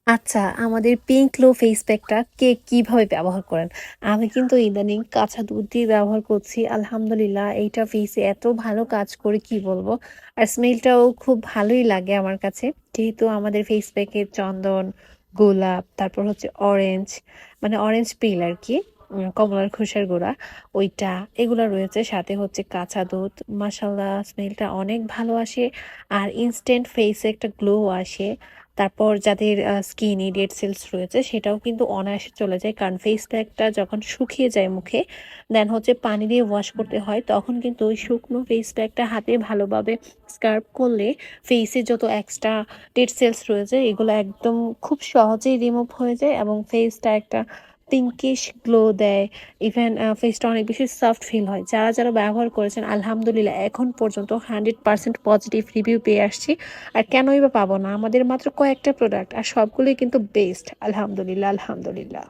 আচ্ছা, আমাদের pink glow face প্যাকটা কে কিভাবে ব্যবহার করেন? আমি কিন্তু ইদানিং কাঁচা দুধ দিয়ে ব্যবহার করছি। আলহামদুলিল্লাহ এইটা ফেসে এত ভালো কাজ করে কি বলবো। আর স্মেলটাও খুব ভালোই লাগে আমার কাছে। যেহেতু আমাদের ফেস প্যাকে চন্দন, গোলাপ, তারপর হচ্ছে অরেঞ্জ মানে অরেঞ্জ পিল আরকি। কমলার খোসার গুঁড়া ওইটা, এগুলা রয়েছে। সাথে হচ্ছে কাঁচা দুধ। মাশাআল্লাহ স্মেলটা অনেক ভালো আসে। আর ইনস্ট্যান্ট ফেসে একটা গ্লো আসে। তারপর যাদের স্কিনে ডেড সেলস রয়েছে সেটাও কিন্তু অনায়াসে চলে যায়। কারণ ফেস প্যাকটা যখন শুকিয়ে যায় মুখে, দেন হচ্ছে পানি দিয়ে ওয়াশ করতে হয়। তখন কিন্তু ওই শুকনো ফেস প্যাকটা হাতে ভালোভাবে স্কার্ব করলে ফেসে যত এক্সট্রা ডেড সেলস রয়েছে এগুলো একদম খুব সহজেই রিমুভ হয়ে যায় এবং ফেসটা একটা পিঙ্কিশ গ্লো দেয়। ইভেন ফেসটা অনেক বেশি সফট ফিল হয়। যারা ব্যবহার করেছেন আলহামদুলিল্লাহ এখন পর্যন্ত 100% পজিটিভ রিভিউ পেয়ে আসছি। আর কেনই বা পাবো না? আমাদের মাত্র কয়েকটা প্রোডাক্ট আর সবগুলোই কিন্তু বেস্ট। আলহামদুলিল্লাহ, আলহামদুলিল্লাহ।